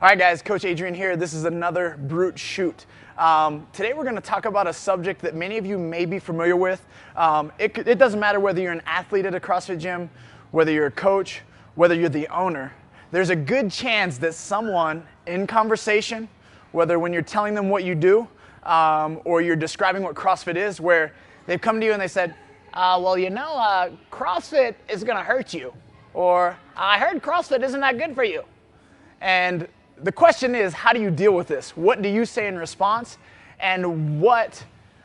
All right, guys, Coach Adrian here. This is another Brute Shoot. Today we're going to talk about a subject that many of you may be familiar with. It doesn't matter whether you're an athlete at a CrossFit gym, whether you're a coach, whether you're the owner. There's a good chance that someone in conversation, whether when you're telling them what you do or you're describing what CrossFit is, where they've come to you and they said, CrossFit is going to hurt you. Or, I heard CrossFit isn't that good for you. And the question is, how do you deal with this? What do you say in response? And what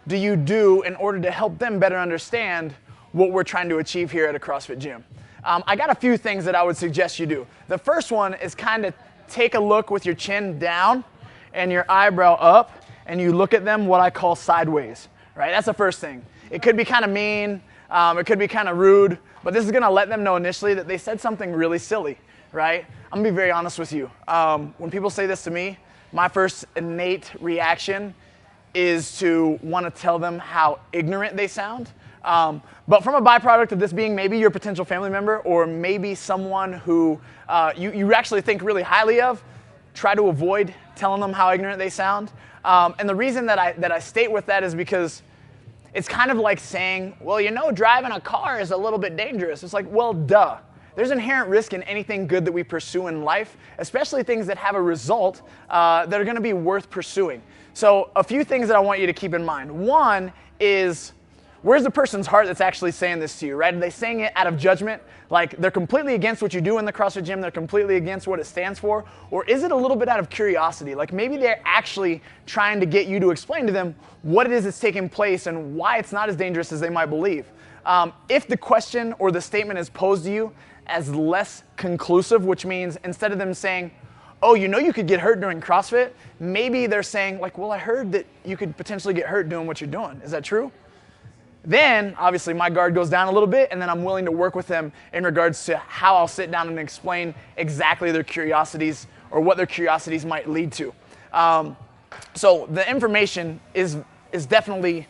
do you do in order to help them better understand what we're trying to achieve here at a CrossFit gym? I got a few things that I would suggest you do. The first one is kind of take a look with your chin down and your eyebrow up, and you look at them what I call sideways, right? That's the first thing. It could be kind of mean, it could be kind of rude, but this is gonna let them know initially that they said something really silly, right? I'm gonna be very honest with you. When people say this to me, my first innate reaction is to want to tell them how ignorant they sound. But from a byproduct of this being maybe your potential family member or maybe someone who you actually think really highly of, try to avoid telling them how ignorant they sound. And the reason that I state with that is because it's kind of like saying, well, driving a car is a little bit dangerous. It's like, well, duh. There's inherent risk in anything good that we pursue in life, especially things that have a result that are going to be worth pursuing. So a few things that I want you to keep in mind. One is, where's the person's heart that's actually saying this to you, right? Are they saying it out of judgment? Like they're completely against what you do in the CrossFit gym, they're completely against what it stands for? Or is it a little bit out of curiosity? Like maybe they're actually trying to get you to explain to them what it is that's taking place and why it's not as dangerous as they might believe. If the question or the statement is posed to you as less conclusive, which means instead of them saying, oh, you could get hurt during CrossFit, maybe they're saying like, well, I heard that you could potentially get hurt doing what you're doing. Is that true? Then, obviously, my guard goes down a little bit, and then I'm willing to work with them in regards to how I'll sit down and explain exactly their curiosities or what their curiosities might lead to. So the information is definitely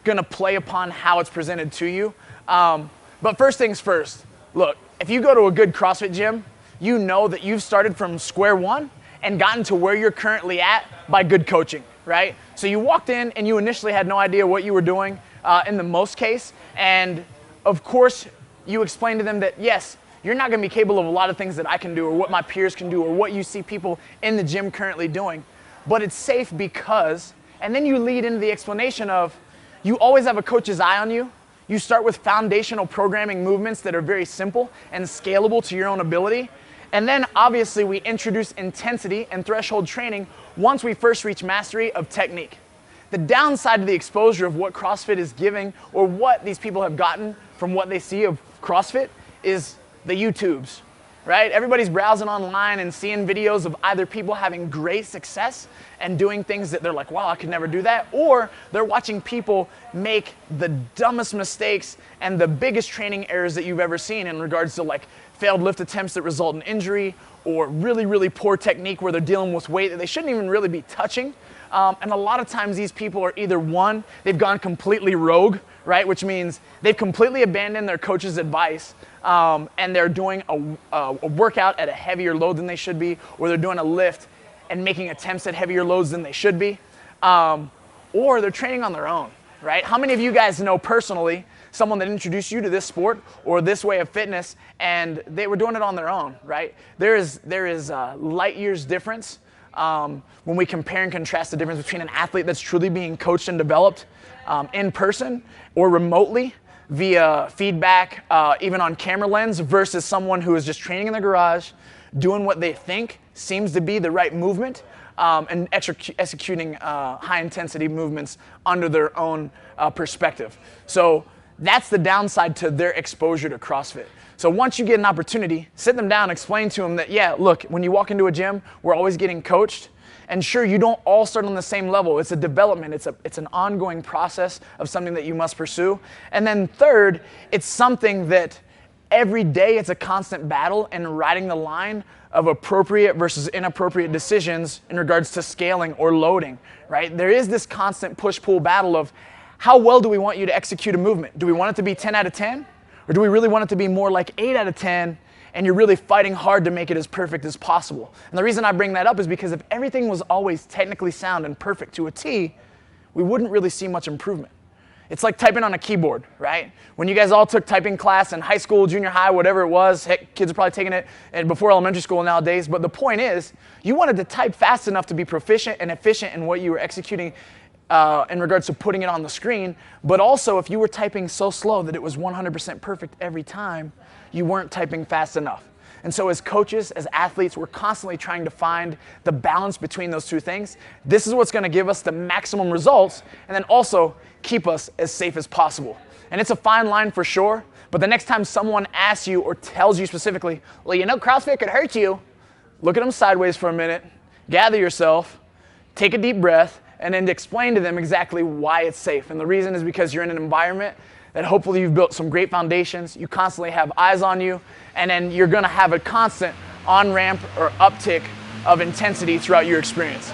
going to play upon how it's presented to you. But first things first, look, if you go to a good CrossFit gym, you know that you've started from square one and gotten to where you're currently at by good coaching, right? So you walked in and you initially had no idea what you were doing in the most case. And of course, you explained to them that, yes, you're not going to be capable of a lot of things that I can do or what my peers can do or what you see people in the gym currently doing. But it's safe because, and then you lead into the explanation of, you always have a coach's eye on you. You start with foundational programming movements that are very simple and scalable to your own ability. And then obviously we introduce intensity and threshold training once we first reach mastery of technique. The downside of the exposure of what CrossFit is giving or what these people have gotten from what they see of CrossFit is the YouTubes, right? Everybody's browsing online and seeing videos of either people having great success and doing things that they're like, wow, I could never do that. Or they're watching people make the dumbest mistakes and the biggest training errors that you've ever seen in regards to like failed lift attempts that result in injury or really, really poor technique where they're dealing with weight that they shouldn't even really be touching. And a lot of times these people are either one, they've gone completely rogue, right? Which means they've completely abandoned their coach's advice and they're doing a workout at a heavier load than they should be, or they're doing a lift and making attempts at heavier loads than they should be, or they're training on their own, right? How many of you guys know personally someone that introduced you to this sport or this way of fitness and they were doing it on their own, right? There is light years difference when we compare and contrast the difference between an athlete that's truly being coached and developed in person or remotely via feedback, even on camera lens, versus someone who is just training in the garage, doing what they think seems to be the right movement, and executing high intensity movements under their own perspective. So that's the downside to their exposure to CrossFit. So once you get an opportunity, sit them down, explain to them that, yeah, look, when you walk into a gym, we're always getting coached. And sure, you don't all start on the same level. It's a development. It's an ongoing process of something that you must pursue. And then third, it's something that every day it's a constant battle and riding the line of appropriate versus inappropriate decisions in regards to scaling or loading, right? There is this constant push-pull battle of how well do we want you to execute a movement? Do we want it to be 10 out of 10? Or do we really want it to be more like 8 out of 10 and you're really fighting hard to make it as perfect as possible. And the reason I bring that up is because if everything was always technically sound and perfect to a T, we wouldn't really see much improvement. It's like typing on a keyboard, right? When you guys all took typing class in high school, junior high, whatever it was, heck, kids are probably taking it before elementary school nowadays, but the point is, you wanted to type fast enough to be proficient and efficient in what you were executing in regards to putting it on the screen, but also if you were typing so slow that it was 100% perfect every time, you weren't typing fast enough. And so as coaches, as athletes, we're constantly trying to find the balance between those two things. This is what's going to give us the maximum results and then also keep us as safe as possible. And it's a fine line for sure, but the next time someone asks you or tells you specifically, well, you know, CrossFit could hurt you, look at them sideways for a minute, gather yourself, take a deep breath, and then explain to them exactly why it's safe. And the reason is because you're in an environment that hopefully you've built some great foundations, you constantly have eyes on you, and then you're gonna have a constant on-ramp or uptick of intensity throughout your experience.